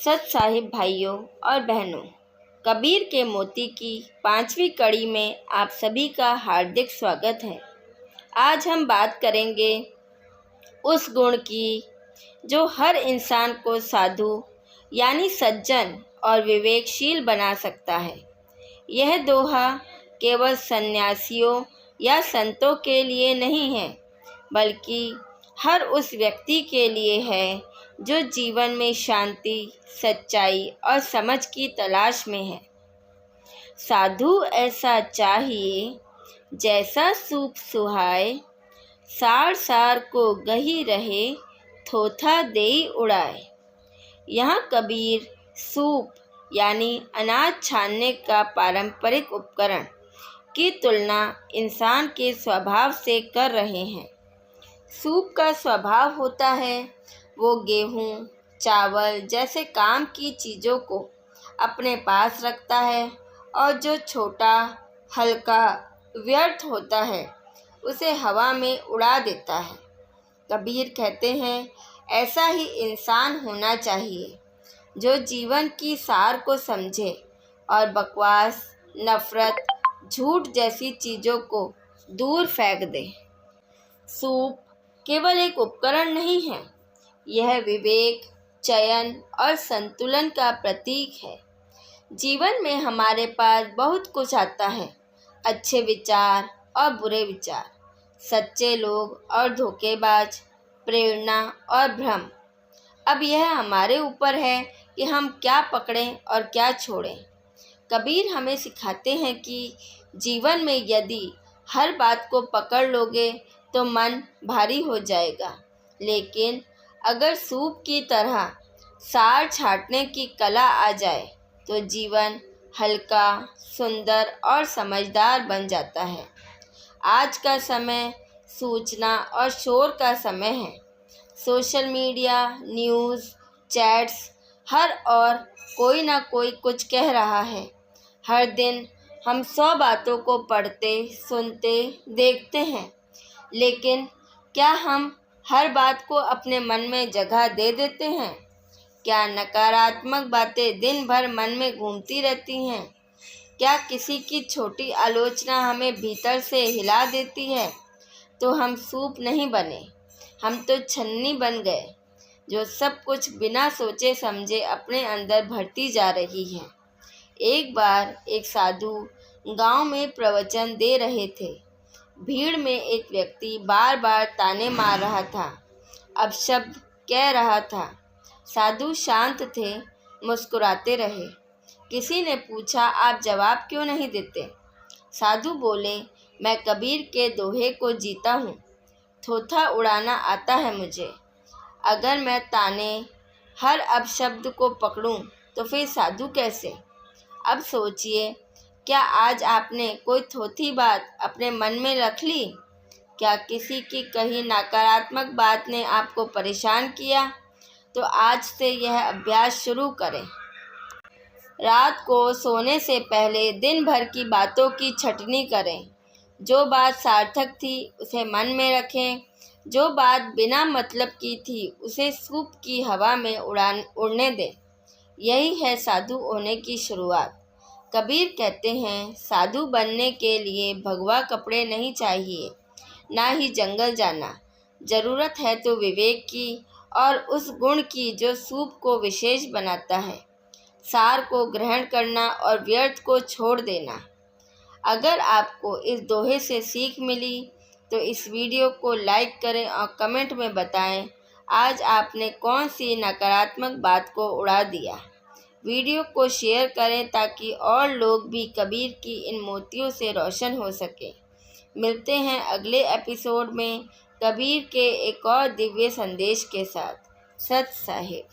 सत साहिब भाइयों और बहनों, कबीर के मोती की 5वीं कड़ी में आप सभी का हार्दिक स्वागत है। आज हम बात करेंगे उस गुण की जो हर इंसान को साधु यानी सज्जन और विवेकशील बना सकता है। यह दोहा केवल सन्यासियों या संतों के लिए नहीं है, बल्कि हर उस व्यक्ति के लिए है जो जीवन में शांति, सच्चाई और समझ की तलाश में है। साधु ऐसा चाहिए जैसा सूप सुहाए, सार सार को गही रहे, थोथा देई उड़ाए। यहाँ कबीर सूप यानी अनाज छानने का पारंपरिक उपकरण की तुलना इंसान के स्वभाव से कर रहे हैं। सूप का स्वभाव होता है वो गेहूँ, चावल जैसे काम की चीज़ों को अपने पास रखता है और जो छोटा, हल्का, व्यर्थ होता है उसे हवा में उड़ा देता है। कबीर कहते हैं ऐसा ही इंसान होना चाहिए जो जीवन की सार को समझे और बकवास, नफ़रत, झूठ जैसी चीज़ों को दूर फेंक दे। सूप केवल एक उपकरण नहीं है, यह विवेक, चयन और संतुलन का प्रतीक है। जीवन में हमारे पास बहुत कुछ आता है, अच्छे विचार और बुरे विचार, सच्चे लोग और धोखेबाज, प्रेरणा और भ्रम। अब यह हमारे ऊपर है कि हम क्या पकड़ें और क्या छोड़ें। कबीर हमें सिखाते हैं कि जीवन में यदि हर बात को पकड़ लोगे तो मन भारी हो जाएगा, लेकिन अगर सूप की तरह सार छाँटने की कला आ जाए तो जीवन हल्का, सुंदर और समझदार बन जाता है। आज का समय सूचना और शोर का समय है। सोशल मीडिया, न्यूज़, चैट्स, हर और कोई ना कोई कुछ कह रहा है। हर दिन हम 100 बातों को पढ़ते, सुनते, देखते हैं, लेकिन क्या हम हर बात को अपने मन में जगह दे देते हैं? क्या नकारात्मक बातें दिन भर मन में घूमती रहती हैं? क्या किसी की छोटी आलोचना हमें भीतर से हिला देती है? तो हम सूप नहीं बने, हम तो छन्नी बन गए जो सब कुछ बिना सोचे समझे अपने अंदर भरती जा रही है। एक बार एक साधु गांव में प्रवचन दे रहे थे। भीड़ में एक व्यक्ति बार बार ताने मार रहा था, अपशब्द कह रहा था। साधु शांत थे, मुस्कुराते रहे। किसी ने पूछा, आप जवाब क्यों नहीं देते? साधु बोले, मैं कबीर के दोहे को जीता हूँ, थोथा उड़ाना आता है मुझे। अगर मैं ताने, हर अपशब्द को पकड़ूं तो फिर साधु कैसे? अब सोचिए, क्या आज आपने कोई थोथी बात अपने मन में रख ली? क्या किसी की कही नकारात्मक बात ने आपको परेशान किया? तो आज से यह अभ्यास शुरू करें। रात को सोने से पहले दिन भर की बातों की छँटनी करें। जो बात सार्थक थी उसे मन में रखें, जो बात बिना मतलब की थी उसे सूप की हवा में उड़ने दें। यही है साधु होने की शुरुआत। कबीर कहते हैं साधु बनने के लिए भगवा कपड़े नहीं चाहिए, ना ही जंगल जाना। ज़रूरत है तो विवेक की और उस गुण की जो सूप को विशेष बनाता है, सार को ग्रहण करना और व्यर्थ को छोड़ देना। अगर आपको इस दोहे से सीख मिली तो इस वीडियो को लाइक करें और कमेंट में बताएं आज आपने कौन सी नकारात्मक बात को उड़ा दिया। वीडियो को शेयर करें ताकि और लोग भी कबीर की इन मोतियों से रोशन हो सके। मिलते हैं अगले एपिसोड में कबीर के एक और दिव्य संदेश के साथ। सत साहिब।